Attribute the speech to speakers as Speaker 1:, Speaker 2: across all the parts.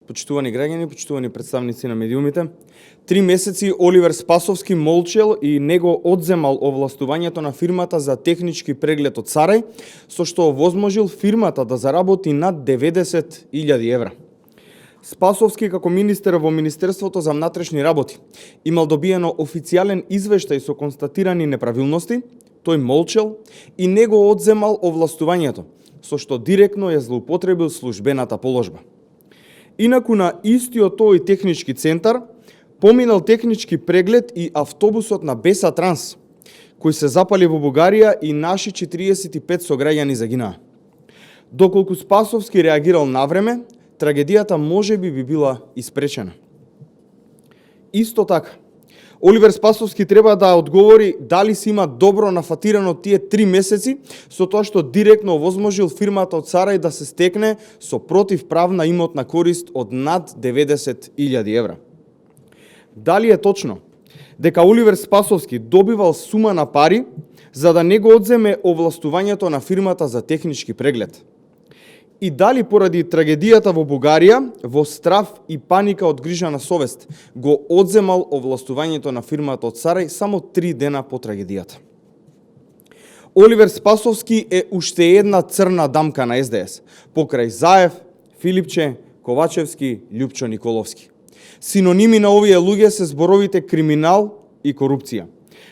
Speaker 1: Почитувани граѓани, почитувани представници на медиумите, 3 месеци Оливер Спасовски молчел и него одземал овластувањето на фирмата за технички преглед од Сарај, со што овозможил фирмата да заработи над 90.000 евра. Спасовски, како министер во Министерството за внатрешни работи, имал добиено официјален извештај со констатирани неправилности, тој молчел и него одземал овластувањето, со што директно ја злоупотребил службената положба. Инаку на истиот тој технички центар поминал технички преглед и автобусот на Беса Транс, кој се запали во Бугарија и наши 45 сограѓани загинаа. Доколку Спасовски реагирал навреме, трагедијата можеби би била испречена. Исто така, Оливер Спасовски треба да одговори дали си има добро нафатирано тие 3 месеци со тоа што директно овозможил фирмата од Сарај да се стекне со противправна имотна корист од над 90.000 евра. Дали е точно дека Оливер Спасовски добивал сума на пари за да не го одземе овластувањето на фирмата за технички преглед? И дали поради трагедијата во Бугарија, во страв и паника од грижа на совест, го одземал овластувањето на фирмата од Сарај само 3 дена по трагедијата? Оливер Спасовски е уште една црна дамка на СДС, покрај Заев, Филипче, Ковачевски, Љупчо Николовски. Синоними на овие луѓе се зборовите криминал и корупција.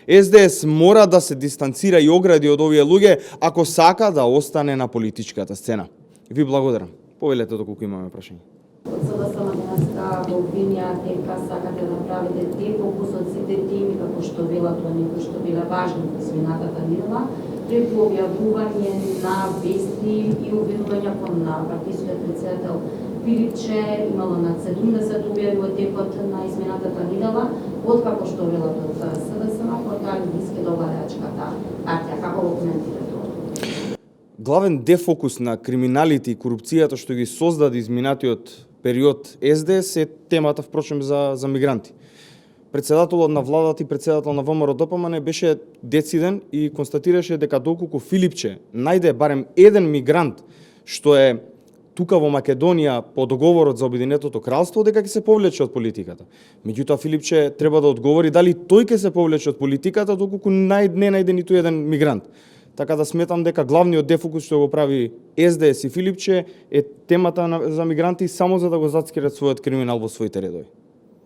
Speaker 1: СДС мора да се дистанцира и огради од овие луѓе ако сака да остане на политичката сцена. Ви благодарам. Повелете доколку имаме прашање.
Speaker 2: Од СДС денеска го обвинија дека сакате да правите дефокус од сите теми како што велат оние кои што биле важни во изминатата недела, преку објавување на вести и обвинувања кон на партијскиот претседател Филипче, имало над 70 објави во текот на изминатата недела, откако што велат од СДС на портали блиски до владеачката партија. Како го коментирате тоа?
Speaker 1: Главен дефокус на криминалите и корупцијата што ги создаде изминатиот период СДС е темата впрочем за мигранти. Председателот на владата и председател на ВМРО-ДПМН беше дециден и констатираше дека доколку Филипче најде барем еден мигрант што е тука во Македонија по договорот за Обединетото кралство, дека ќе се повлече од политиката. Меѓутоа Филипче треба да одговори дали тој ќе се повлече од политиката доколку не најде ниту еден мигрант. Така да сметам дека главниот дефокус што го прави СДС и Филипче е темата за мигранти само за да го зацкрилат својот криминал во своите редови.